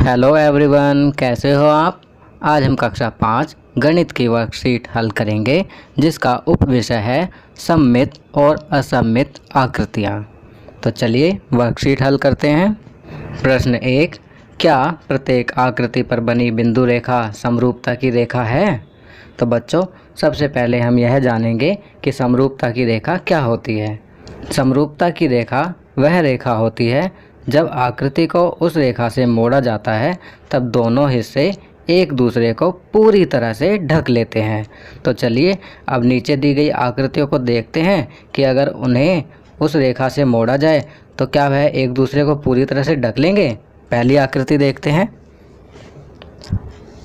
Hello everyone, कैसे हो आप। आज हम कक्षा 5 गणित की वर्कशीट हल करेंगे जिसका उपविषय है सममित और असममित आकृतियाँ। तो चलिए वर्कशीट हल करते हैं। प्रश्न 1, क्या प्रत्येक आकृति पर बनी बिंदु रेखा समरूपता की रेखा है। तो बच्चों, सबसे पहले हम यह जानेंगे कि समरूपता की रेखा क्या होती है। समरूपता की रेखा वह रेखा होती है जब आकृति को उस रेखा से मोड़ा जाता है तब दोनों हिस्से एक दूसरे को पूरी तरह से ढक लेते हैं। तो चलिए अब नीचे दी गई आकृतियों को देखते हैं कि अगर उन्हें उस रेखा से मोड़ा जाए तो क्या वह एक दूसरे को पूरी तरह से ढक लेंगे। पहली आकृति देखते हैं।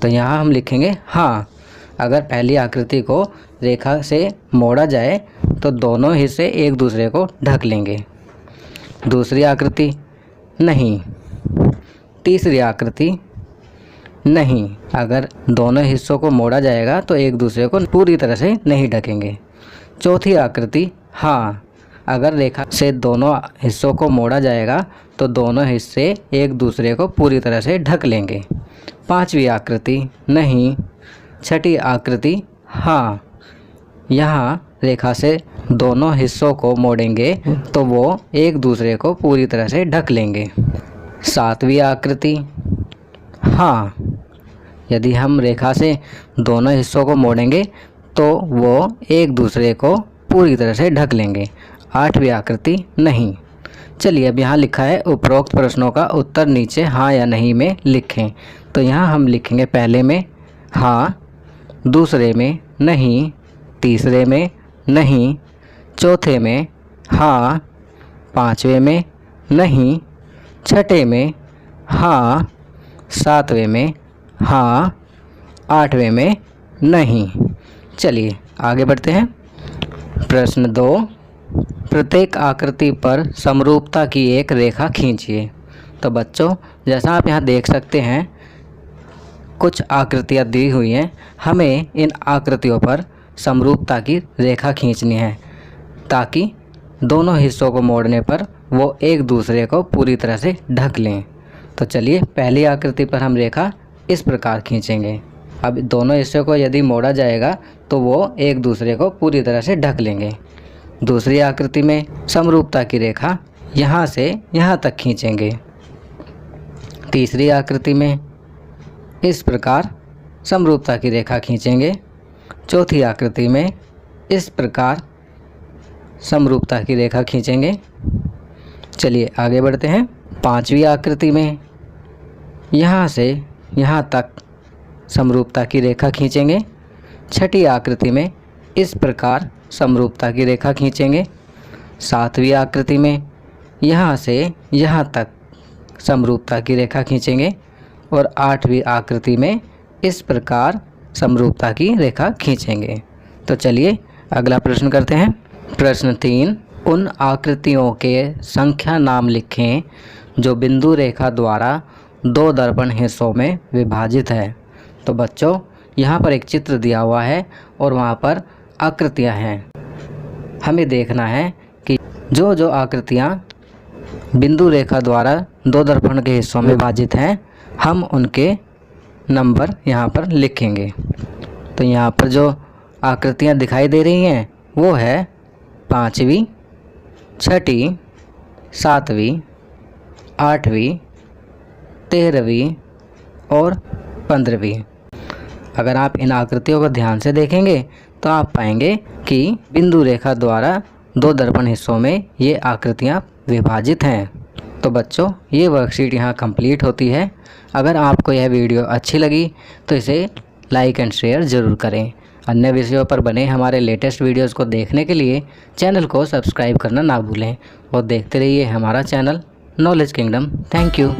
तो यहाँ हम लिखेंगे हाँ, अगर पहली आकृति को रेखा से मोड़ा जाए तो दोनों हिस्से एक दूसरे को ढक लेंगे। दूसरी आकृति नहीं। तीसरी आकृति नहीं, अगर दोनों हिस्सों को मोड़ा जाएगा तो एक दूसरे को पूरी तरह से नहीं ढकेंगे। चौथी आकृति हाँ, अगर रेखा से दोनों हिस्सों को मोड़ा जाएगा तो दोनों हिस्से एक दूसरे को पूरी तरह से ढक लेंगे। पांचवी आकृति नहीं। छठी आकृति हाँ, यहाँ रेखा से दोनों हिस्सों को मोड़ेंगे तो वो एक दूसरे को पूरी तरह से ढक लेंगे। सातवीं आकृति हाँ, यदि हम रेखा से दोनों हिस्सों को मोड़ेंगे तो वो एक दूसरे को पूरी तरह से ढक लेंगे। आठवीं आकृति नहीं। चलिए अब यहाँ लिखा है उपरोक्त प्रश्नों का उत्तर नीचे हाँ या नहीं में लिखें। तो यहाँ हम लिखेंगे पहले में हाँ, दूसरे में नहीं, तीसरे में नहीं, चौथे में हाँ, पांचवे में नहीं, छठे में हाँ, सातवें में हाँ, आठवें में नहीं। चलिए आगे बढ़ते हैं। प्रश्न 2, प्रत्येक आकृति पर समरूपता की एक रेखा खींचिए। तो बच्चों, जैसा आप यहाँ देख सकते हैं कुछ आकृतियाँ दी हुई हैं, हमें इन आकृतियों पर समरूपता की रेखा खींचनी है ताकि दोनों हिस्सों को मोड़ने पर वो एक दूसरे को पूरी तरह से ढक लें। तो चलिए पहली आकृति पर हम रेखा इस प्रकार खींचेंगे। अब दोनों हिस्सों को यदि मोड़ा जाएगा तो वो एक दूसरे को पूरी तरह से ढक लेंगे। दूसरी आकृति में समरूपता की रेखा यहाँ से यहाँ तक खींचेंगे। तीसरी आकृति में इस प्रकार समरूपता की रेखा खींचेंगे। चौथी आकृति में इस प्रकार समरूपता की रेखा खींचेंगे। चलिए आगे बढ़ते हैं। पांचवी आकृति में यहाँ से यहाँ तक समरूपता की रेखा खींचेंगे। छठी आकृति में इस प्रकार समरूपता की रेखा खींचेंगे। सातवीं आकृति में यहाँ से यहाँ तक समरूपता की रेखा खींचेंगे और आठवीं आकृति में इस प्रकार समरूपता की रेखा खींचेंगे। तो चलिए अगला प्रश्न करते हैं। प्रश्न 3, उन आकृतियों के संख्या नाम लिखें जो बिंदु रेखा द्वारा दो दर्पण हिस्सों में विभाजित है। तो बच्चों, यहाँ पर एक चित्र दिया हुआ है और वहाँ पर आकृतियाँ हैं। हमें देखना है कि जो जो आकृतियाँ बिंदु रेखा द्वारा दो दर्पण के हिस्सों में विभाजित हैं हम उनके नंबर यहाँ पर लिखेंगे। तो यहाँ पर जो आकृतियाँ दिखाई दे रही हैं वो है पांचवी, छठी, सातवीं, आठवीं, 13वीं और 15वीं। अगर आप इन आकृतियों को ध्यान से देखेंगे तो आप पाएंगे कि बिंदु रेखा द्वारा दो दर्पण हिस्सों में ये आकृतियाँ विभाजित हैं। तो बच्चों, ये वर्कशीट यहाँ कंप्लीट होती है। अगर आपको यह वीडियो अच्छी लगी तो इसे लाइक एंड शेयर ज़रूर करें। अन्य विषयों पर बने हमारे लेटेस्ट वीडियोस को देखने के लिए चैनल को सब्सक्राइब करना ना भूलें और देखते रहिए हमारा channel knowledge kingdom. Thank you.